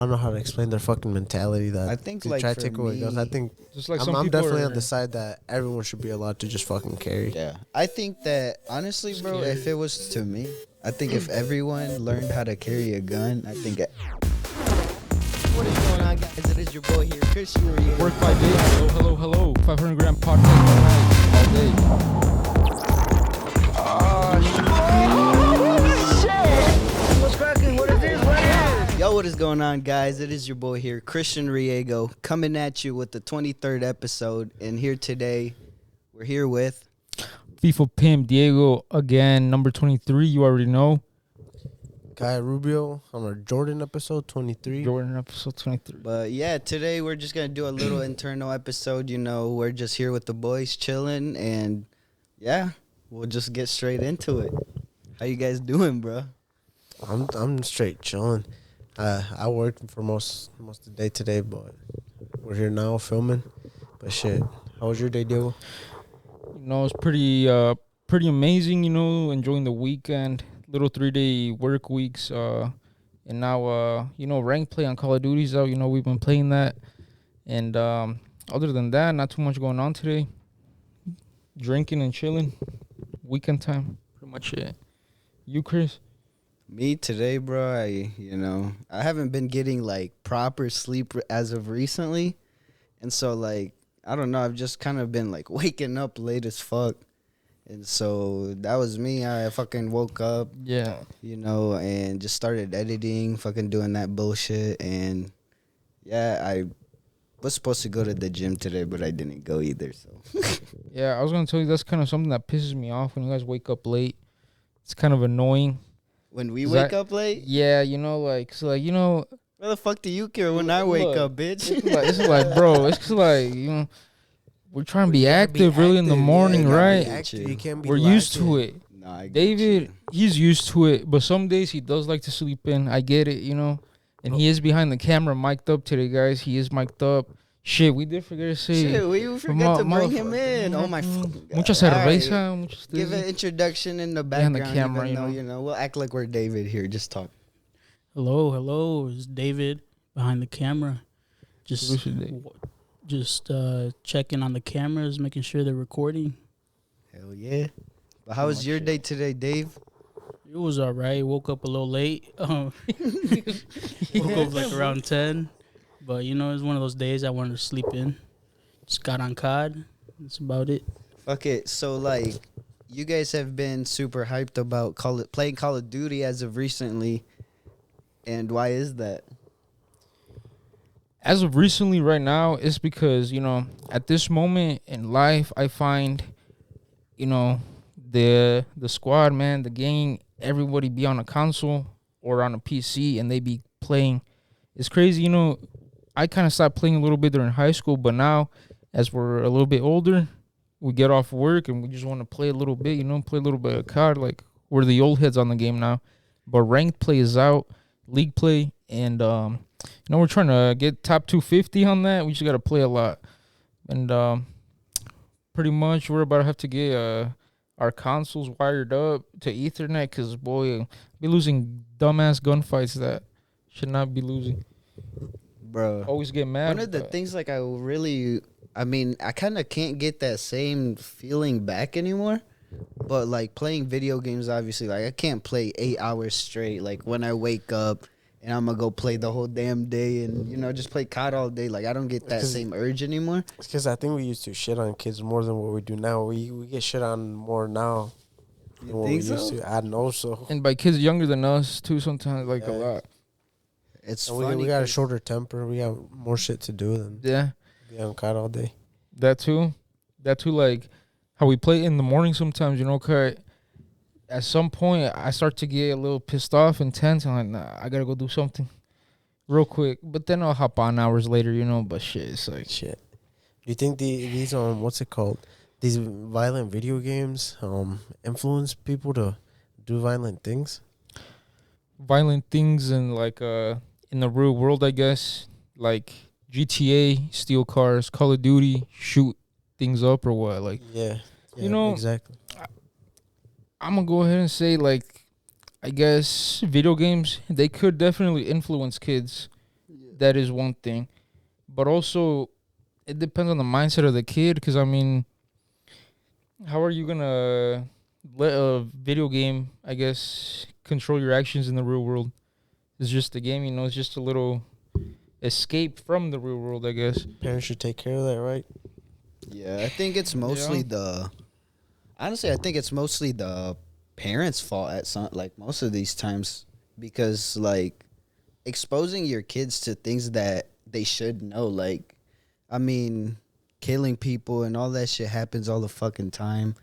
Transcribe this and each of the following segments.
I don't know how to explain their fucking mentality that I think, they like, try to for take away guns. I me- think Just like I'm definitely on the side that everyone should be allowed to just fucking carry. Yeah, I think that honestly, bro, if it was to me, I think if everyone learned how to carry a gun, I think. What is going on, guys? It is your boy here, Christian Riego. Work 5 days. Hello. 500 gram podcast all day. What's cracking? What is this? Yo, what is going on, guys? It is your boy here, Christian Riego, coming at you with the 23rd episode. And here today, we're here with FIFA Pimp Diego again, number 23. You already know. Guy Rubio on our Jordan episode 23. Jordan episode 23. But yeah, today we're just going to do a little internal episode. You know, we're just here with the boys chilling. And yeah, we'll just get straight into it. How you guys doing, bro? I'm straight chilling. I worked for most of the day today, but we're here now filming. But shit, how was your day, Diego? You know, it's pretty amazing, you know, enjoying the weekend. Little 3-day work weeks. And now, you know, ranked play on Call of Duty's out. You know, we've been playing that. And other than that, not too much going on today. Drinking and chilling. Weekend time. Pretty much it. You, Chris? Me today, bro, I haven't been getting like proper sleep as of recently. And so like, I don't know, I've just kind of been like waking up late as fuck. And so that was me. I fucking woke up, and just started editing, fucking doing that bullshit. And yeah, I was supposed to go to the gym today, but I didn't go either. So yeah, I was going to tell you that's kind of something that pisses me off when you guys wake up late. It's kind of annoying. When we wake up late? Yeah, you know, like, so like, you know. Where the fuck do you care when I wake up, bitch? It's like, bro, it's just like, you know, we're trying to be active really in the morning, right? You can't be We're used to it. No, David, he's used to it, but some days he does like to sleep in. I get it, you know. And he is behind the camera, mic'd up today, guys. He is mic'd up. Shit, we did forget to say. Shit, we forgot to bring him in. Oh, my fucking God. Mucha cerveza. Right. Give an introduction in the background. Behind the camera, you know. We'll act like we're David here. Just talk. Hello. It's David behind the camera. Just checking on the cameras, making sure they're recording. Hell yeah. But how was your day today, Dave? It was all right. Woke up a little late. Woke up like around 10. But, you know, it's one of those days I wanted to sleep in. Just got on COD. That's about it. Okay, so, like, you guys have been super hyped about playing Call of Duty as of recently. And why is that? As of recently, right now, it's because, you know, at this moment in life, I find, you know, the squad, man, the gang, everybody be on a console or on a PC and they be playing. It's crazy, you know. I kind of stopped playing a little bit during high school, but now, as we're a little bit older, we get off work and we just want to play a little bit, you know, play a little bit of COD. Like, we're the old heads on the game now. But ranked play is out, league play, and, you know, we're trying to get top 250 on that. We just got to play a lot. And pretty much we're about to have to get our consoles wired up to Ethernet because, boy, be losing dumbass gunfights that should not be losing. Bro, always get mad. One of the things, like, I kind of can't get that same feeling back anymore. But, like, playing video games, obviously, like, I can't play 8 hours straight. Like, when I wake up and I'm going to go play the whole damn day and, you know, just play COD all day. Like, I don't get that same urge anymore. It's because I think we used to shit on kids more than what we do now. We get shit on more now than what we used to. I know so. And by kids younger than us, too, sometimes, like, a lot. It's and funny. We got a shorter temper. We have more shit to do than be on COD all day. That too, like how we play in the morning sometimes, you know, cause at some point I start to get a little pissed off and tense. I'm like, nah, I gotta go do something real quick. But then I'll hop on hours later, you know, but shit, it's like shit. Do you think these what's it called? These violent video games influence people to do violent things? Violent things and like in the real world, I guess, like GTA, steal cars, Call of Duty, shoot things up or what? Like, yeah, you know, exactly. I'm gonna go ahead and say, like, I guess video games, they could definitely influence kids that is one thing. But also, it depends on the mindset of the kid. Because, I mean, how are you going to let a video game, I guess, control your actions in the real world? It's just a game, you know. It's just a little escape from the real world, I guess. Parents should take care of that, right? Yeah, I think it's mostly honestly, I think it's mostly the parents' fault at some, like, most of these times, because, like, exposing your kids to things that they should know, like, I mean, killing people and all that shit happens all the fucking time.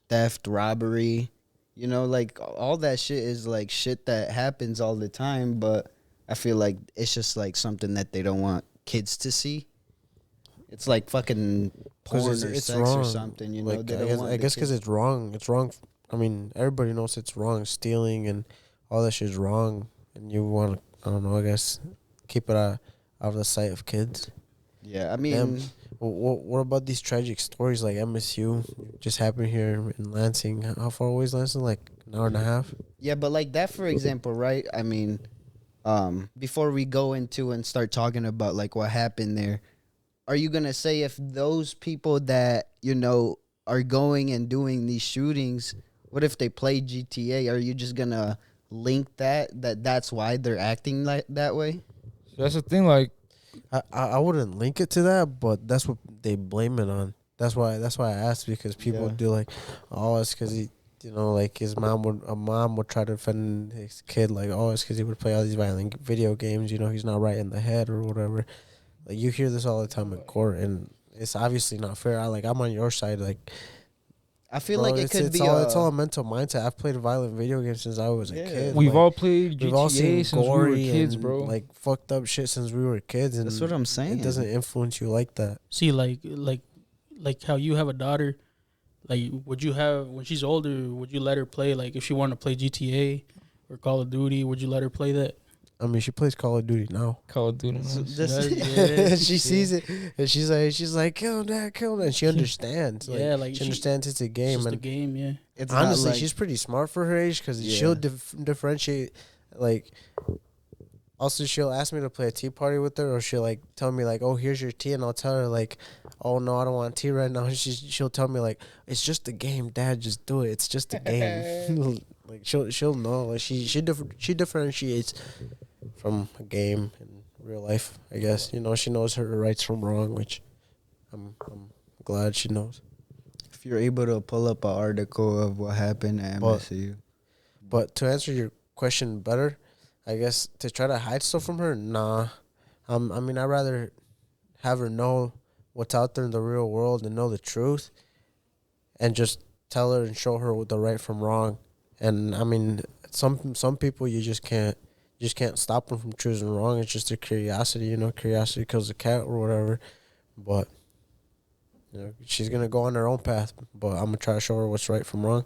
Theft, robbery, you know, like, all that shit is, like, shit that happens all the time, but I feel like it's just, like, something that they don't want kids to see. It's like fucking porn or sex wrong. or something, you know. Like, They don't want I guess because it's wrong. It's wrong. I mean, everybody knows it's wrong. Stealing and all that shit is wrong. And you want to, I don't know, I guess, keep it out of the sight of kids. Yeah, I mean... What about these tragic stories like MSU just happened here in Lansing? How far away is Lansing? Like an hour and a half? Yeah, but like that, for example, right? I mean, before we go into and start talking about like what happened there, are you going to say if those people that, you know, are going and doing these shootings, what if they play GTA? Are you just going to link that's why they're acting like that way? So that's the thing, like, I wouldn't link it to that, but that's what they blame it on. That's why I asked, because people do like, oh, it's because he, you know, like a mom would try to defend his kid, like, oh, it's because he would play all these violent video games, you know, he's not right in the head or whatever. Like, you hear this all the time in court, and it's obviously not fair. I'm on your side, like. I feel Bro, like it could be it's all a mental mindset. I've played violent video games since I was a kid. We've like, all played GTA we've all seen since we were kids, bro. Like fucked up shit since we were kids, and that's what I'm saying. It doesn't influence you like that. See, like how you have a daughter, like, would you have, when she's older, would you let her play, like, if she wanted to play GTA or Call of Duty, would you let her play that? I mean, she plays Call of Duty now. Call of Duty. She sees it, and she's like, kill that, and she understands. Yeah, like she understands it's a game. It's just and a game, yeah. It's honestly, like, she's pretty smart for her age, because she'll differentiate. Like, also, she'll ask me to play a tea party with her, or she'll like tell me like, oh, here's your tea, and I'll tell her like, oh no, I don't want tea right now. She'll tell me like, it's just a game, Dad, just do it. It's just a game. Like, she'll know. Like, she differentiates from a game and real life, I guess. You know, she knows her rights from wrong, which I'm glad she knows. if you're able to pull up an article of what happened at MSU. But to answer your question better, I guess to try to hide stuff from her, nah. I mean, I'd rather have her know what's out there in the real world and know the truth, and just tell her and show her the right from wrong. And I mean, some people you just can't stop them from choosing wrong. It's just their curiosity, you know. Curiosity kills the cat or whatever. But you know, she's gonna go on her own path. But I'm gonna try to show her what's right from wrong.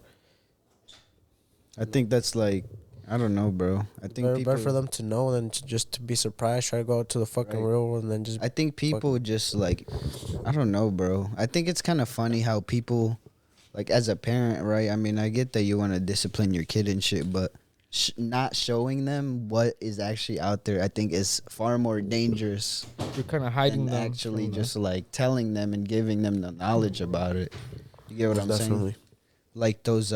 I think that's like, I don't know, bro. I think better for them to know than just to be surprised. Try to go out to the fucking real world and then just. I think people just like, I don't know, bro. I think it's kind of funny how people, like, as a parent, right? I mean, I get that you want to discipline your kid and shit, but not showing them what is actually out there, I think, is far more dangerous. You're kind of hiding than them. actually just like telling them and giving them the knowledge about it. You get what I'm saying? Like those,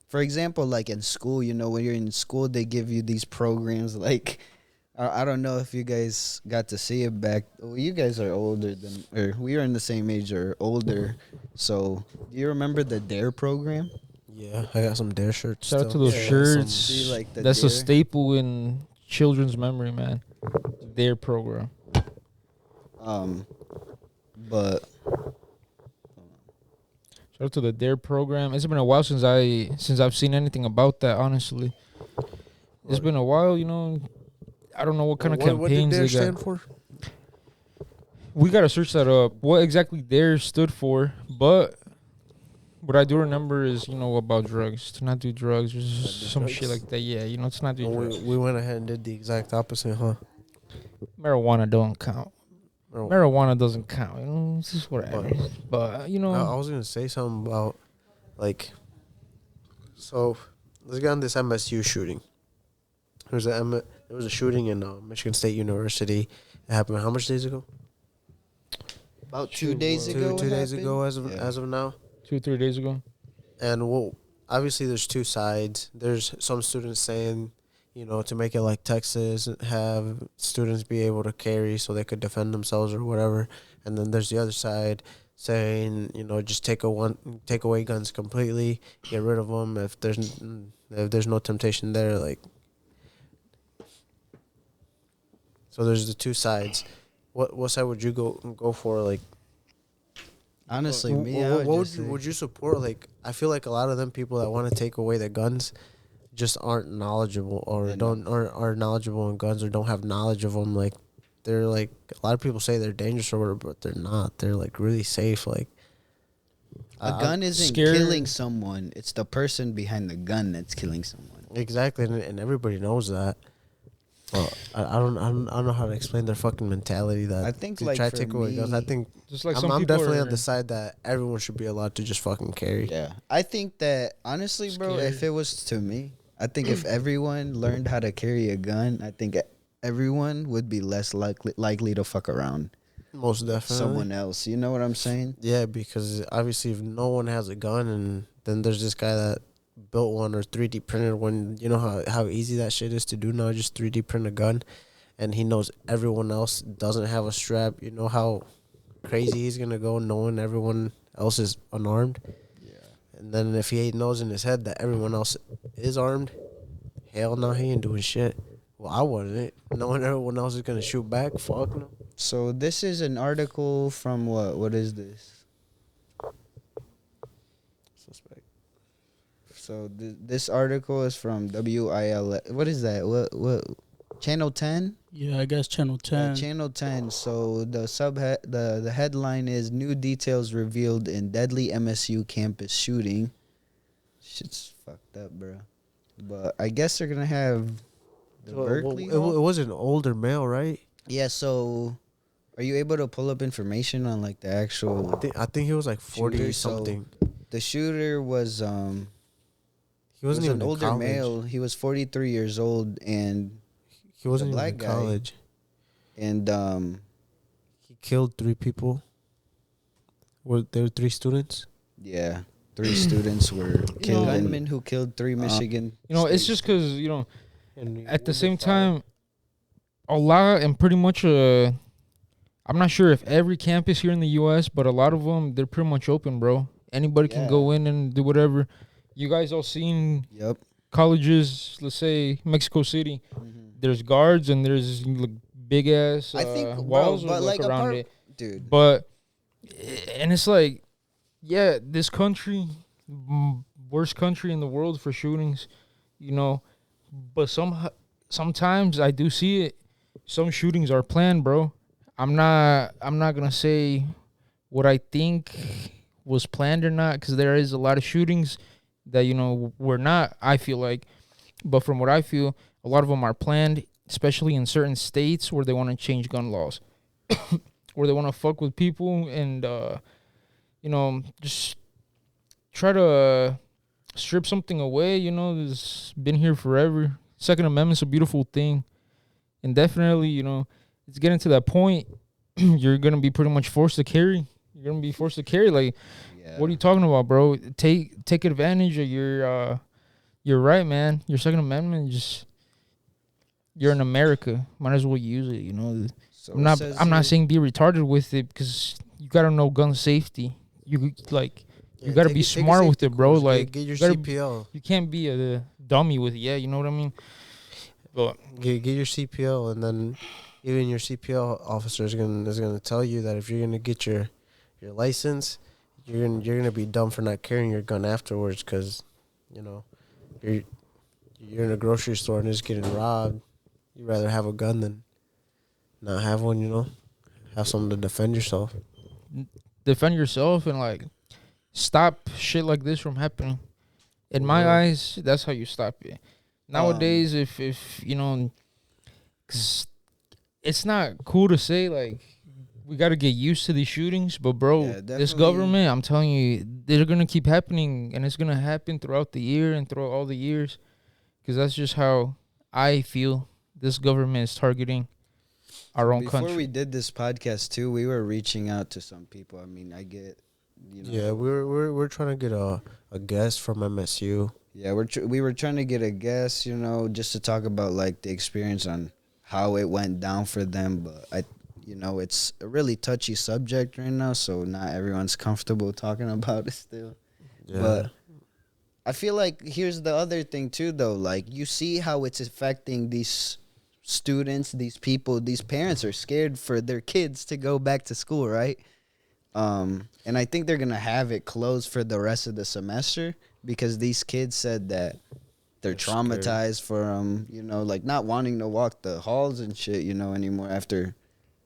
for example, like in school, you know, when you're in school, they give you these programs. Like, I don't know if you guys got to see it back. Well, you guys are older than, or we are in the same age or older. So, do you remember the DARE program? Yeah, I got some DARE shirts. Shout out to those shirts. See, like, the That's DARE? a staple in children's memory, man. Their program. But Shout out to the DARE program. It's been a while since I've seen anything about that. Honestly, it's been a while. You know, I don't know what kind of campaigns what did DARE they stand got. for? We gotta search that up. What exactly DARE stood for? But what I do remember is, you know, about drugs. To not do drugs or some shit like that. Yeah, you know, to not do drugs. We went ahead and did the exact opposite, huh? Marijuana don't count. Oh. Marijuana doesn't count. You know, it's just whatever. But you know, I was gonna say something about, like, so let's get on this MSU shooting. There's There was a shooting in Michigan State University. It happened how much days ago? About 2 days ago. Two it days happened? ago, Yeah. as of now. 2-3 days ago. And well, obviously, there's two sides. There's some students saying, to make it like Texas, have students be able to carry so they could defend themselves or whatever. And then there's the other side saying, just take away guns completely, get rid of them if there's no temptation there. Like, so there's the two sides. What side would you go for? Like, Honestly, me, what would you support? Like, I feel like a lot of them people that want to take away the guns just aren't knowledgeable or aren't knowledgeable in guns or don't have knowledge of them. Like, they're like, a lot of people say they're dangerous or whatever, but they're not. They're like really safe. Like, a gun isn't scared. killing someone. It's the person behind the gun that's killing someone. exactly, and everybody knows that. Well, I don't know how to explain their fucking mentality that I think, to like, try for to take away guns. I me- think Just like I'm some people definitely are, on the side that everyone should be allowed to just fucking carry. Yeah. I think that, honestly, bro, Scared. if it was to me, I think if everyone learned how to carry a gun, I think everyone would be less likely to fuck around Most definitely. someone else. You know what I'm saying? Yeah, because obviously if no one has a gun and then there's this guy that built one or 3D printed one, you know how easy that shit is to do now, just 3D print a gun, and he knows everyone else doesn't have a strap. You know how crazy he's going to go knowing everyone else is unarmed? Yeah. And then if he knows in his head that everyone else is armed, hell no, he ain't doing shit. Well, I wouldn't. Knowing everyone else is going to shoot back, fuck no. So this is an article from what? What is this? Suspect. So this article is from WIL. What is that? What? Channel 10? Yeah, I guess Channel 10. Yeah, Channel 10. So the headline is New Details Revealed in Deadly MSU Campus Shooting. Shit's fucked up, bro. But I guess they're gonna have the Berkeley. It was an older male, right? Yeah. So, are you able to pull up information on like the actual? I think he was like 40 Shooter, so something. The shooter was He wasn't even an in older college. male. He was 43 years old, and He wasn't even black in guy. college. He killed 3 people. Were there 3 students? yeah, 3 students were killed. know- Gunmen who killed 3 Michigan. it's State- just because And at the same time, a lot and pretty much I'm not sure if every campus here in the U.S., but a lot of them, they're pretty much open, bro. Anybody can Yeah. go in and do whatever. You guys all seen Yep. colleges, let's say Mexico City. There's guards and there's like, big ass I think, bro, walls but like around apart, it. dude. But and it's like, yeah, this country, worst country in the world for shootings, But sometimes I do see it. Some shootings are planned, bro. I'm not gonna say what I think was planned or not, because there is a lot of shootings that were not. I feel like, but from what I feel, a lot of them are planned, especially in certain states where they want to change gun laws, where they want to fuck with people and just try to strip something away. It's been here forever. Second Amendment's a beautiful thing, and definitely, it's getting to that point. You're gonna be pretty much forced to carry. You're gonna be forced to carry. Like, Yeah. what are you talking about, bro? Take advantage of your right, man. Your Second Amendment. You're in America. Might as well use it. So I'm it not. says I'm here- not saying be retarded with it, because you gotta know gun safety. You gotta be smart with it, bro. Like, get your you gotta- CPL. you can't be a dummy with it. Yeah, you know what I mean. But Get your CPL, and then even your CPL officer is gonna tell you that if you're gonna get your license, you're gonna be dumb for not carrying your gun afterwards, because you're in a grocery store and just getting robbed. You'd rather have a gun than not have one. Have something to defend yourself. defend yourself and like stop shit like this from happening. In my Yeah. eyes, that's how you stop it. Nowadays, if 'cause it's not cool to say like we got to get used to these shootings, but bro, Yeah, this definitely. government, I'm telling you, they're gonna keep happening, and it's gonna happen throughout the year and throughout all the years, because that's just how I feel. this government is targeting our own Before country. we did this podcast too, we were reaching out to some people. I mean, I get, you know. Yeah, we're trying to get a guest from MSU. Yeah, we were trying to get a guest, you know, just to talk about like the experience on how it went down for them. But it's a really touchy subject right now, so not everyone's comfortable talking about it still. Yeah. But I feel like here's the other thing too, though. Like you see how it's affecting these students, these people, these parents are scared for their kids to go back to school, right? And I think they're gonna have it closed for the rest of the semester because these kids said that they're traumatized from, like not wanting to walk the halls and shit, anymore after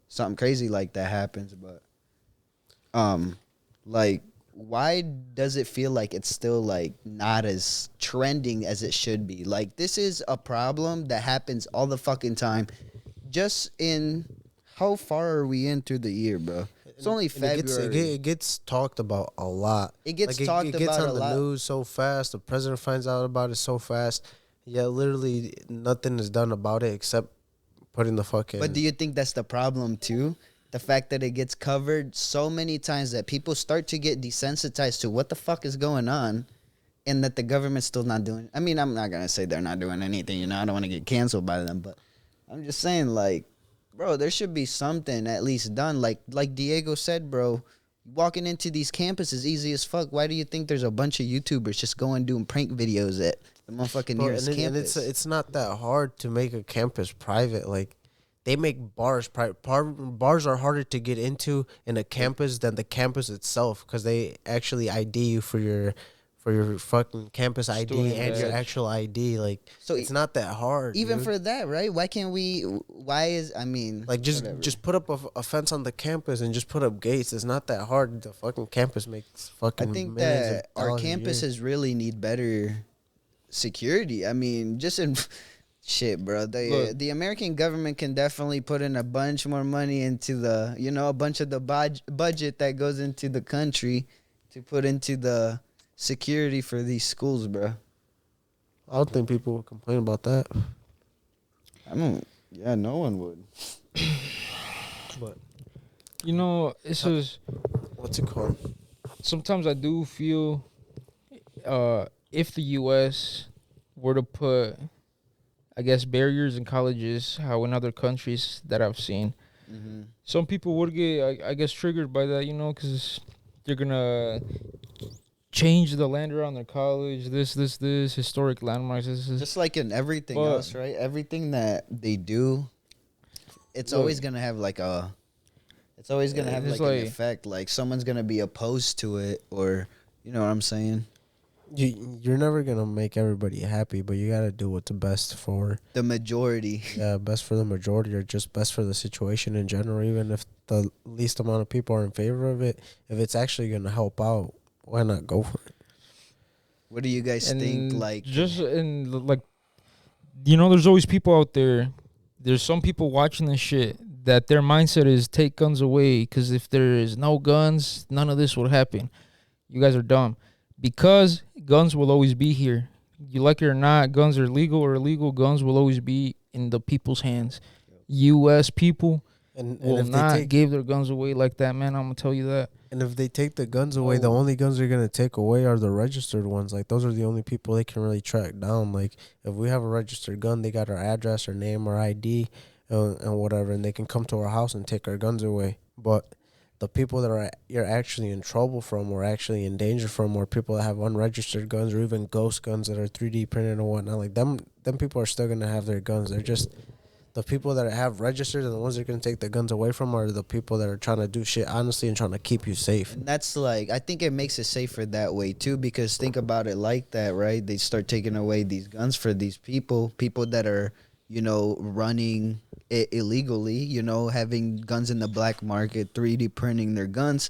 something crazy like that happens. But, like, why does it feel like it's still like not as trending as it should be? Like, this is a problem that happens all the fucking time. Just in how far are we in through the year, bro? It's only February. It gets talked about a lot. It gets like talked it gets about on a lot. the news so fast. The president finds out about it so fast. Yeah, literally nothing is done about it except putting the fucking. But do you think that's the problem too? The fact that it gets covered so many times that people start to get desensitized to what the fuck is going on, and that the government's still not doing. I mean, I'm not gonna say they're not doing anything. I don't want to get canceled by them, but I'm just saying, like, bro, there should be something at least done. Like Diego said, bro, walking into these campuses easy as fuck. Why do you think there's a bunch of YouTubers just going doing prank videos at the motherfucking nearest campus? And it's not that hard to make a campus private. Like, they make bars private. Bars are harder to get into in a campus than the campus itself because they actually ID you for your fucking campus ID Student and your badge. actual ID. Like, So it's not that hard. Even dude. for that, right? Why can't we? Why is? I mean, Like, whatever. just put up a fence on the campus and just put up gates. It's not that hard. The fucking campus makes fucking I think millions that of our dollars a year. campuses really need better security. I mean, just in shit, bro. Look. The American government can definitely put in a bunch more money into the, a bunch of the budget that goes into the country to put into the security for these schools, bro. I don't think people would complain about that. I don't. Yeah, no one would. But It's just what's it called? sometimes I do feel if the U.S. were to put, I guess, barriers in colleges, how in other countries that I've seen, some people would get, I guess, triggered by that, because they're going to change the land around their college, this, historic landmarks. This is Just like in everything But- else, right? Everything that they do, it's Look. always gonna have like a. It's always gonna have It's like an like- effect. Like someone's gonna be opposed to it, or you know what I'm saying. You're never gonna make everybody happy, but you gotta do what's best for The majority. best for the majority, or just best for the situation in general. Even if the least amount of people are in favor of it, if it's actually gonna help out, why not go for it? What do you guys think? Like, just in like, there's always people out there. There's some people watching this shit that their mindset is take guns away because if there is no guns, none of this would happen. You guys are dumb because guns will always be here. You like it or not, guns are legal or illegal. Guns will always be in the people's hands. U.S. people And will if not they take give their guns away like that, man. I'm gonna tell you that. and if they take the guns away, the Oh. only guns they're gonna take away are the registered ones. Like, those are the only people they can really track down. Like, if we have a registered gun, they got our address, our name, our ID, and whatever, and they can come to our house and take our guns away. But the people that you're actually in trouble from, or actually in danger from, or people that have unregistered guns, or even ghost guns that are 3D printed and whatnot, like them people are still gonna have their guns. They're just the people that have registered, and the ones that are gonna take the guns away from are the people that are trying to do shit honestly and trying to keep you safe. and that's like, I think it makes it safer that way too. Because think about it like that, right? They start taking away these guns for these people that are, running it illegally, having guns in the black market, 3D printing their guns.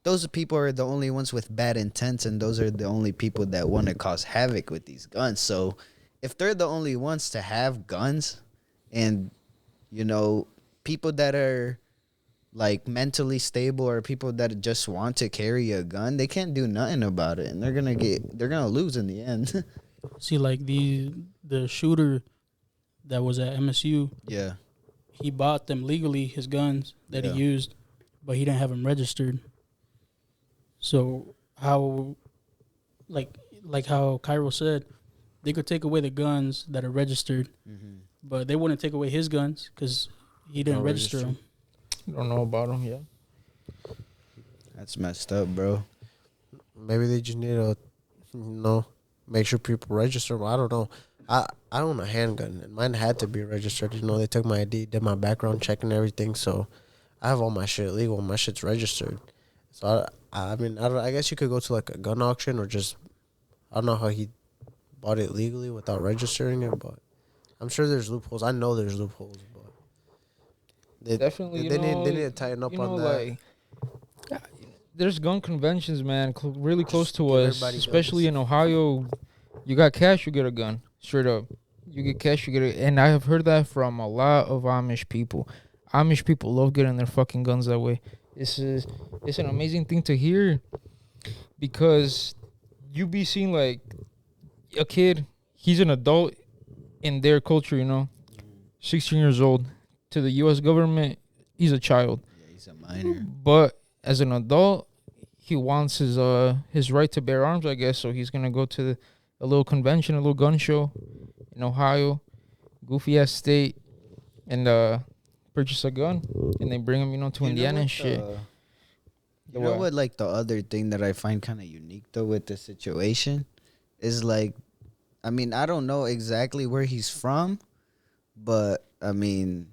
Those people are the only ones with bad intents, and those are the only people that want to cause havoc with these guns. So if they're the only ones to have guns, and people that are like mentally stable, or people that just want to carry a gun, they can't do nothing about it, and they're gonna lose in the end. See, like the shooter that was at MSU. Yeah. He bought them legally, his guns that he used, but he didn't have them registered. So how, like how Cairo said, they could take away the guns that are registered, but they wouldn't take away his guns because he didn't register them. Don't know about him. Yeah. That's messed up, bro. Maybe they just need to, make sure people register. Well, I don't know. I own a handgun, and mine had to be registered. They took my ID, did my background check and everything, so I have all my shit legal. My shit's registered. So, I mean, I guess you could go to, like, a gun auction or just, I don't know how he bought it legally without registering it, but I'm sure there's loopholes. I know there's loopholes, but Definitely, they need to tighten up on that. Like, there's gun conventions, man, really close to give us, especially in Ohio. You got cash, you get a gun. Straight up. You get cash, you get it. And I have heard that from a lot of Amish people. Amish people love getting their fucking guns that way. It's an amazing thing to hear because you be seeing, like, a kid, he's an adult in their culture, 16 years old. To the U.S. government, he's a child. Yeah, he's a minor. But as an adult, he wants his right to bear arms, I guess. So he's going to go to a little convention, a little gun show in Ohio, goofy-ass state, and purchase a gun. And they bring him, to Indiana and shit. You know what, like, the other thing that I find kind of unique, though, with this situation is, like, I mean, I don't know exactly where he's from, but, I mean,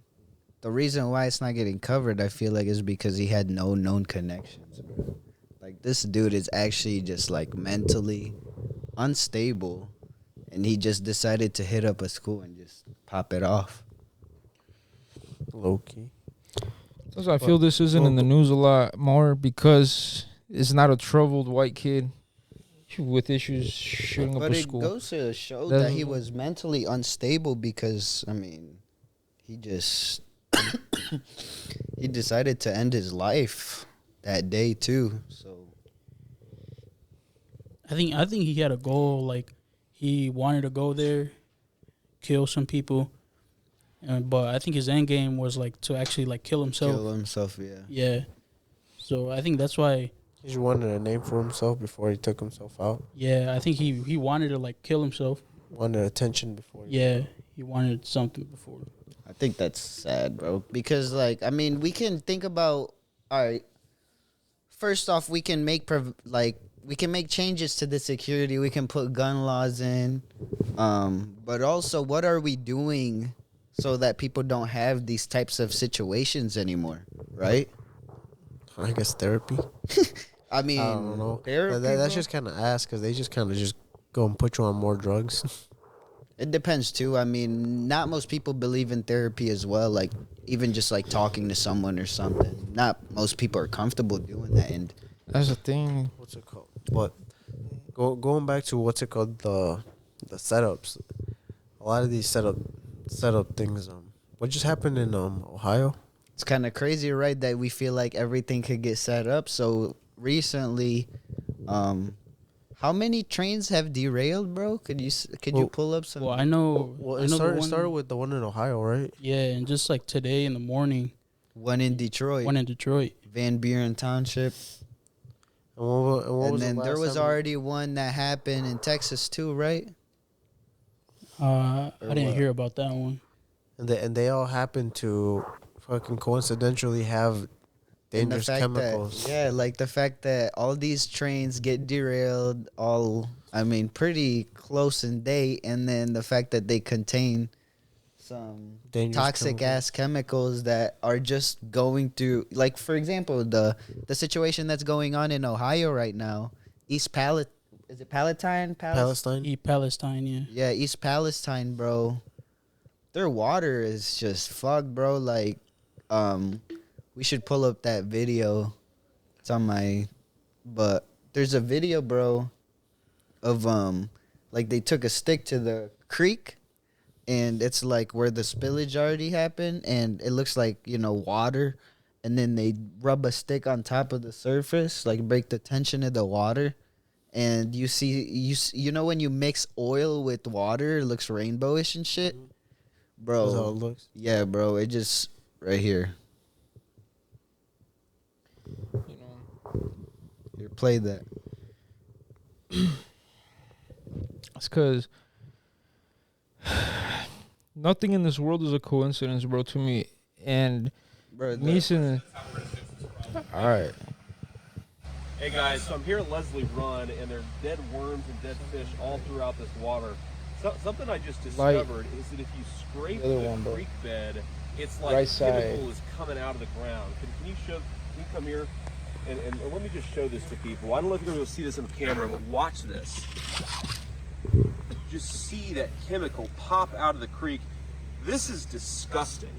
the reason why it's not getting covered, I feel like, is because he had no known connections, bro. Like, this dude is actually just, like, mentally unstable, and he just decided to hit up a school and just pop it off. Low-key. That's why I feel this isn't in the news a lot more because it's not a troubled white kid with issues shooting up a school. But it goes to show that he was mentally unstable because, I mean, he just he decided to end his life that day too. So I think he had a goal, like he wanted to go there, kill some people, but I think his end game was like to actually like kill himself. Kill himself, yeah. Yeah. So I think that's why he just wanted a name for himself before he took himself out. Yeah, I think he wanted to like kill himself. Wanted attention before. He wanted something before. I think that's sad, bro. Because, like, I mean, we can think about, all right, first off, we can make changes to the security. We can put gun laws in. But also, what are we doing so that people don't have these types of situations anymore, right? I guess therapy. I mean, I don't know. Therapy, that's just kind of ass because they just kind of just go and put you on more drugs. It depends, too. I mean, not most people believe in therapy as well. Like, even just, like, talking to someone or something. Not most people are comfortable doing that. And that's the thing. What's it called? What? Going back to what's it called? The setups. A lot of these setup things. What just happened in Ohio? it's kind of crazy, right, that we feel like everything could get set up. So, recently, how many trains have derailed, bro? Could you pull up some? Well, I know. Well, I it know started with the one in Ohio, right? Yeah, and just like today in the morning, One in Detroit. Van Buren Township. And then there was already one that happened in Texas too, right? I didn't hear about that one. And they all happen to fucking coincidentally have dangerous chemicals. Like the fact that all these trains get derailed pretty close in date, and then the fact that they contain some Dangerous toxic ass chemicals that are just going through, like, for example, the situation that's going on in Ohio right now, East Palestine? Palestine? Palestine, yeah. Yeah, East Palestine, bro. Their water is just fucked, bro. Like, we should pull up that video. It's on but there's a video, bro, of, like, they took a stick to the creek, and it's, like, where the spillage already happened, and it looks like, water, and then they rub a stick on top of the surface, like, break the tension of the water, and you see, when you mix oil with water, it looks rainbowish and shit? Bro. That's how it looks. Yeah, bro. It just right here. You know, Here, play that. it's because nothing in this world is a coincidence, bro. To me, and Bro, me saying, all right. Hey guys, so I'm here at Leslie Run, and there are dead worms and dead fish all throughout this water. So, something I just discovered is that if you scrape the creek bed, it's like Right chemical is coming out of the ground. Can you come here? And let me just show this to people. I don't know if you're going to see this on camera, but watch this. Just see that chemical pop out of the creek. This is disgusting.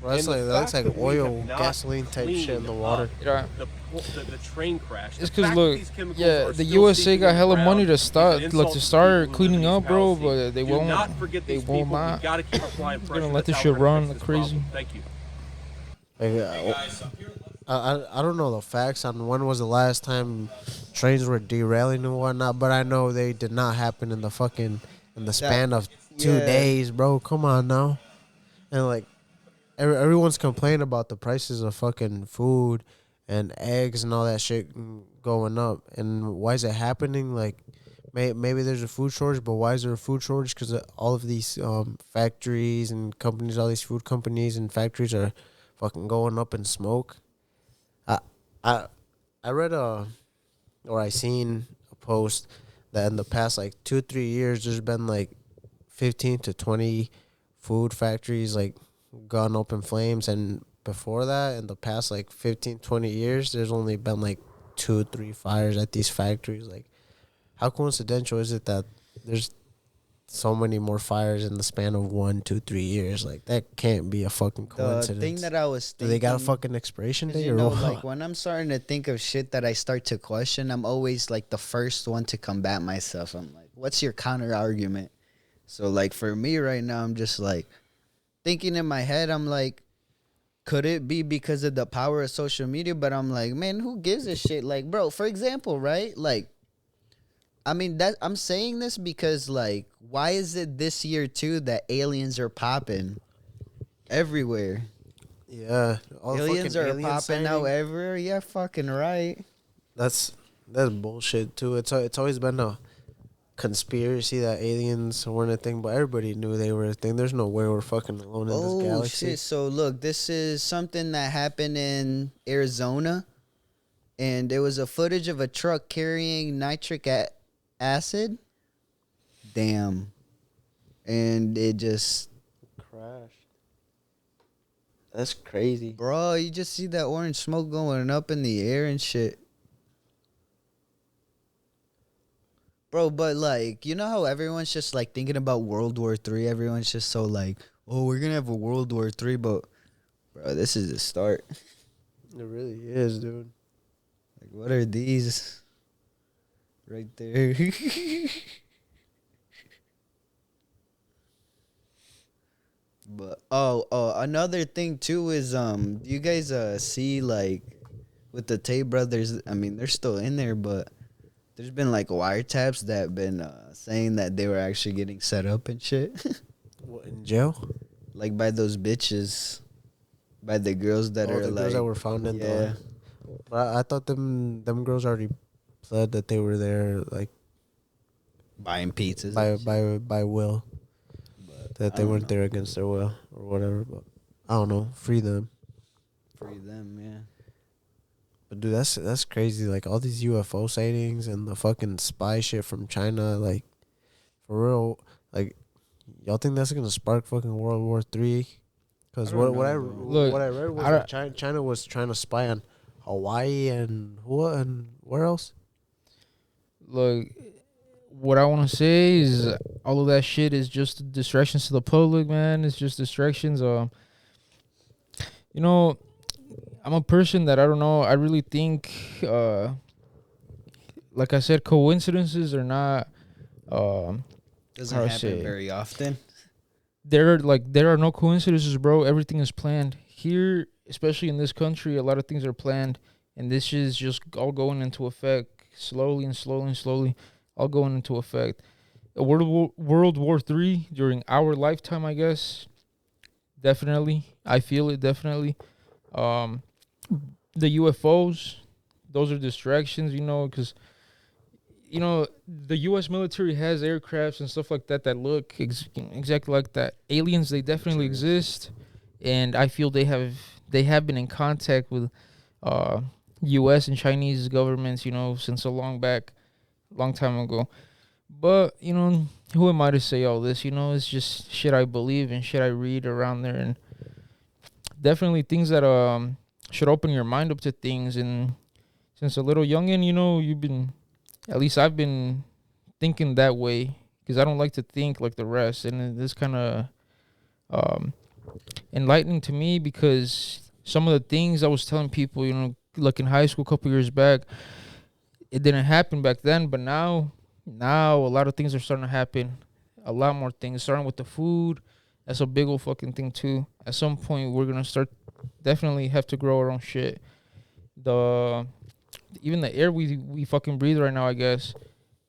Well, that's And like the that looks fact like that we oil, have not gasoline type shit in the cleaned water. up Yeah. The train crash. It's The because fact that look, these chemicals yeah, are the still USA seeping got in the hella ground money to is start, an like insult to the start people who cleaning live in up, these bro. palaces. But they Do won't. not forget They these will people. not. We got to keep applying pressure. Gonna let That's this how shit we're gonna run fix this crazy. problem. Thank you. Like, I don't know the facts on when was the last time trains were derailing and whatnot, but I know they did not happen in the span of 2 days, bro. Come on now. And like everyone's complaining about the prices of fucking food and eggs and all that shit going up. And why is it happening? Like maybe there's a food shortage, but why is there a food shortage? Because all of these factories and companies, all these food companies and factories are fucking going up in smoke. I I read or I seen a post that in the past like 2-3 years there's been like 15 to 20 food factories like gone up in flames, and before that in the past like 15-20 years there's only been like 2-3 fires at these factories. Like how coincidental is it that there's so many more fires in the span of 1-2-3 years? Like that can't be a fucking coincidence. The thing that I was Do thinking, they got a fucking expiration date you or know, what? like when I'm starting to think of shit that I start to question, I'm always like the first one to combat myself. I'm like, what's your counter argument? So like for me right now, I'm just like thinking in my head, I'm like, could it be because of the power of social media? But I'm like, man, who gives a shit? Like, bro, for example, right? Like, I mean, that I'm saying this because, like, why is it this year too that aliens are popping everywhere? Yeah, all the Aliens fucking are alien popping out sightings. everywhere. Yeah, fucking right. That's bullshit too. It's always been a conspiracy that aliens weren't a thing, but everybody knew they were a thing. There's no way we're fucking alone in this Oh galaxy. shit! So look, this is something that happened in Arizona, and there was a footage of a truck carrying nitric acid. Damn, and it just, Crashed. That's crazy. bro, you just see that orange smoke going up in the air and shit. Bro, but like, you know how everyone's just like thinking about World War III? Everyone's just so like, oh, we're gonna have a World War III, but bro, this is the start. It really is, dude. Like, what are these? Right there. But another thing too is do you guys see like with the Tay brothers? I mean, they're still in there, but there's been like wiretaps that have been saying that they were actually getting set up and shit. What, in jail? Like by those bitches, by the girls that are the like girls that were found in the. But I thought them girls already pled that they were there like buying pizzas by will. but That I they don't weren't know. there against their will or whatever. But I don't know. Free them. Free them, yeah. But dude, that's crazy. Like all these UFO sightings and the fucking spy shit from China. Like for real. Like y'all think that's gonna spark fucking World War III? Because I don't what I know, bro. Look, what I read was that China was trying to spy on Hawaii and what and where else? Look, what I want to say is all of that shit is just distractions to the public, man. It's just distractions. You know, I'm a person that I don't know. I really think, like I said, coincidences are not. Doesn't How to happen say? very often. There are no coincidences, bro. Everything is planned here, especially in this country. A lot of things are planned, and this is just all going into effect slowly and slowly and slowly, all going into effect. A World War III during our lifetime, I guess, Definitely, I feel it. Definitely, um, the UFOs, those are distractions. Because the U.S. military has aircrafts and stuff like that that look exactly like that. Aliens, they definitely exist, and I feel they have been in contact with uh, U.S. and Chinese governments, since a long time ago. But who am I to say all this? It's just shit I believe and shit I read around there, and definitely things that should open your mind up to things. And since a little youngin, you've been, at least I've been thinking that way because I don't like to think like the rest, and this kind of um, enlightening to me because some of the things I was telling people, like in high school a couple years back, it didn't happen back then, but now a lot of things are starting to happen. A lot more things, starting with the food. That's a big old fucking thing too. At some point, we're gonna start definitely have to grow our own shit. The Even the air we fucking breathe right now, I guess,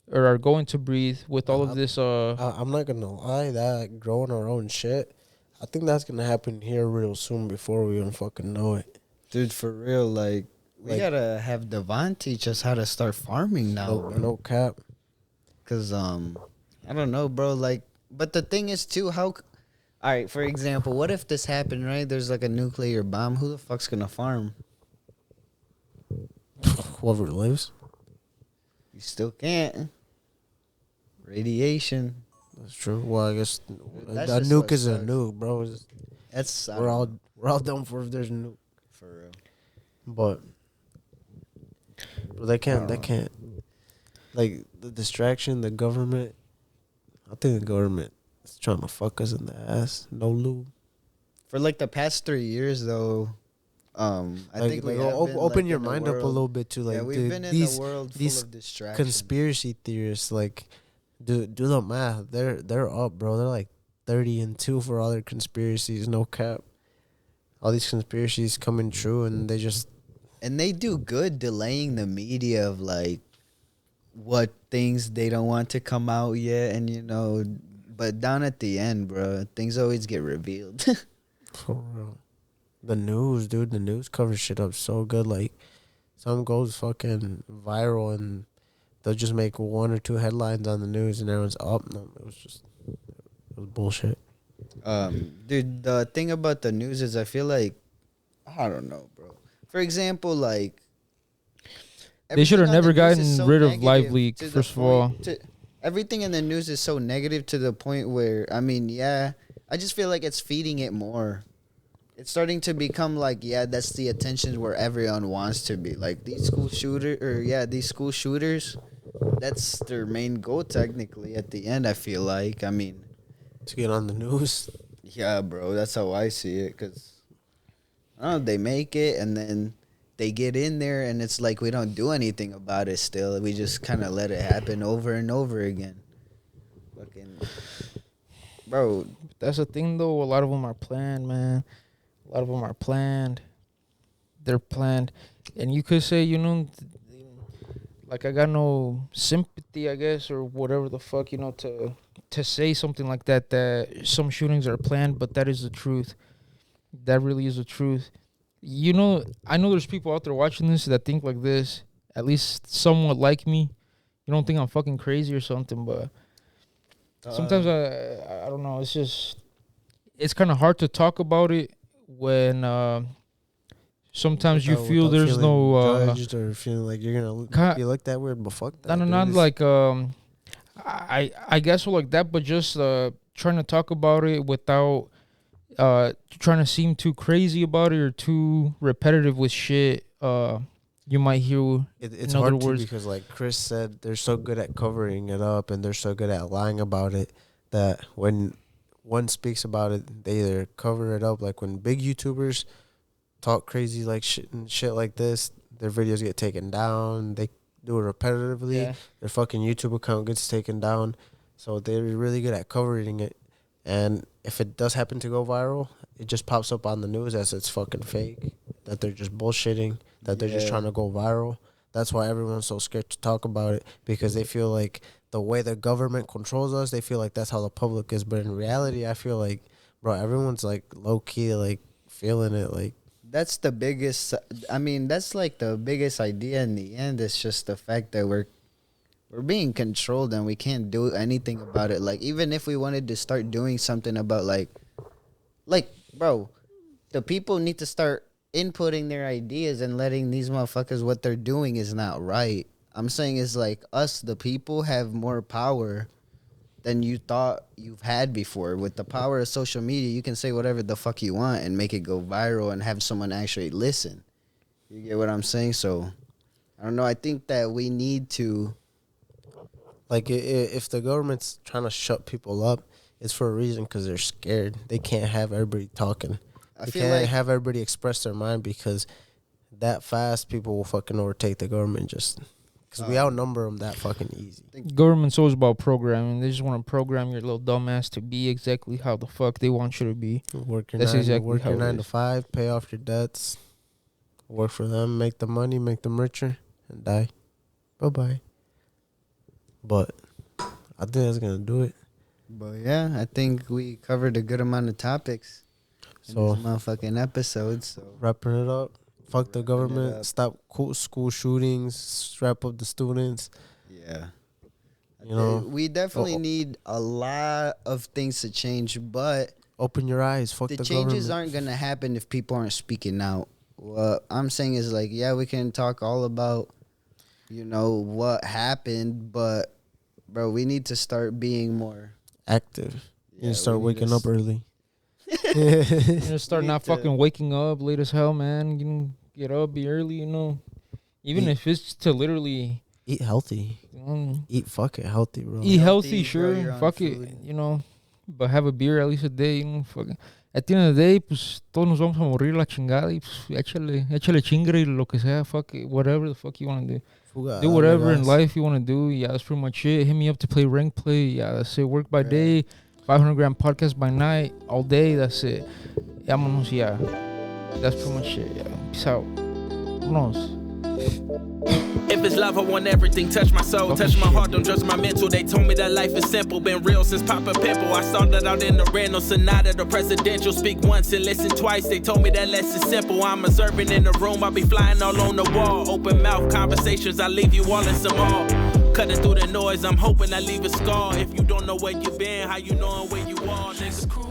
or are going to breathe with all of this. I'm not gonna lie, that growing our own shit, I think that's gonna happen here real soon before we even fucking know it. Dude, for real, like we gotta have Devon teach us how to start farming now. No cap. Cause I don't know, bro. Like, but the thing is too, all right, for example, what if this happened, right? There's like a nuclear bomb. Who the fuck's gonna farm? Whoever lives. You still can't. Radiation. That's true. Well, I guess That's a just nuke what is a sucks. nuke, bro. That's We're all done for if there's a nuke. for real. But they can't. Like the distraction, the government. I think the government is trying to fuck us in the ass. No lube. For like the past 3 years, though, I think we have been, open like, your in the mind up a world- little bit to like yeah, we've been in these the world full these of distractions. conspiracy theorists. Like, do the math. They're up, bro. They're like 30-2 for all their conspiracies. No cap. All these conspiracies coming true, and they do good delaying the media of like what things they don't want to come out yet, and but down at the end, bro, things always get revealed. for real. The news, dude. The news covers shit up so good. Like, some goes fucking viral, and they'll just make 1 or 2 headlines on the news, and everyone's up. No, it was bullshit. Dude, the thing about the news is I feel like, I don't know, bro. For example, like, They should have everything on never the news is gotten so rid of negative Live Leak, to the first of all. everything in the news is so negative to the point where, I mean, yeah, I just feel like it's feeding it more. It's starting to become like, yeah, that's the attention where everyone wants to be. Like these school shooters, that's their main goal technically at the end, I feel like. I mean, To get on the news. yeah, bro, that's how I see it. Because, I don't know, they make it and then they get in there and it's like we don't do anything about it still. We just kind of let it happen over and over again. Fucking, bro. That's the thing, though. A lot of them are planned, man. A lot of them are planned. They're planned. And you could say, like, I got no sympathy, I guess, or whatever the fuck, to say something like that some shootings are planned, but that is the truth. That really is the truth. I know there's people out there watching this that think like this, at least somewhat like me. You don't think I'm fucking crazy or something, but sometimes I don't know. It's kind of hard to talk about it when sometimes you feel Without there's feeling no judged or feeling like you're gonna be looked at weird, but fuck that. not dude. like I guess so like that, but just trying to talk about it without trying to seem too crazy about it or too repetitive with shit. You might hear It's in other hard words. to, because like Chris said, they're so good at covering it up and they're so good at lying about it that when one speaks about it, they either cover it up. Like when big YouTubers talk crazy like shit like this, their videos get taken down. They do it repetitively. Yeah. Their fucking YouTube account gets taken down. So they're really good at covering it. And if it does happen to go viral, it just pops up on the news as it's fucking fake, that they're just bullshitting, that they're just trying to go viral. That's why everyone's so scared to talk about it, because they feel like the way the government controls us, they feel like that's how the public is. But in reality, I feel like Bro, everyone's like low key like feeling it. Like that's the biggest. I mean, that's like the biggest idea in the end. It's just the fact that we're being controlled and we can't do anything about it. Like even if we wanted to start doing something about like bro, the people need to start inputting their ideas and letting these motherfuckers what they're doing is not right. I'm saying is like us, the people, have more power than you thought you've had before. With the power of social media, you can say whatever the fuck you want and make it go viral and have someone actually listen. You get what I'm saying? So, I don't know. I think that we need to... Like, if the government's trying to shut people up, it's for a reason because they're scared. They can't have everybody talking. They can't have everybody express their mind because that fast people will fucking overtake the government just... Because we outnumber them that fucking easy. Government's always about programming. They just want to program your little dumbass to be exactly how the fuck they want you to be. Work your That's 9 exactly how it 9 to is. 5, pay off your debts, work for them, make the money, make them richer, and die. Bye-bye. But I think that's going to do it. But yeah, I think we covered a good amount of topics in So, this motherfucking episode. So wrapping it up. Fuck the Wrapping it government. up. Stop school shootings. Strap up the students. yeah, You know, we definitely need a lot of things to change, but open your eyes. Fuck the the changes government. aren't gonna happen if people aren't speaking out. What I'm saying is like, yeah, we can talk all about, you know, what happened, but bro, we need to start being more Active. Yeah, You start we need waking to up early. You know, start need not to- fucking waking up late as hell, man. You know, get up, be early, you know. Even Eat. if it's to literally Eat healthy. eat Eat healthy, bro. healthy, Healthy, grow sure. your own Fuck food. it, you know. But have a beer at least a day, you know. Fucking. At the end of the day, pues todos nos vamos a morir la chingada y pues échale chingre y lo que sea, fuck it, whatever the fuck you want to do. Fuga, Do whatever in guys. life you want to do. Yeah, that's pretty much it. Hit me up to play rank play. Yeah, that's it. Work by day, 500 gram podcast by night, all day. That's it. Vámonos, yeah. That's pretty much it. Yeah. Peace out. Vámonos. If it's love, I want everything. Touch my soul, touch my heart, don't judge my mental. They told me that life is simple, been real since Papa Pimple. I started out in the rental, Sonata, the presidential. Speak once and listen twice. They told me that less is simple. I'm observing in the room, I be flying all on the wall. Open mouth conversations, I leave you all in some awe. Cutting through the noise, I'm hoping I leave a scar. If you don't know where you been, how you knowing where you are, nigga.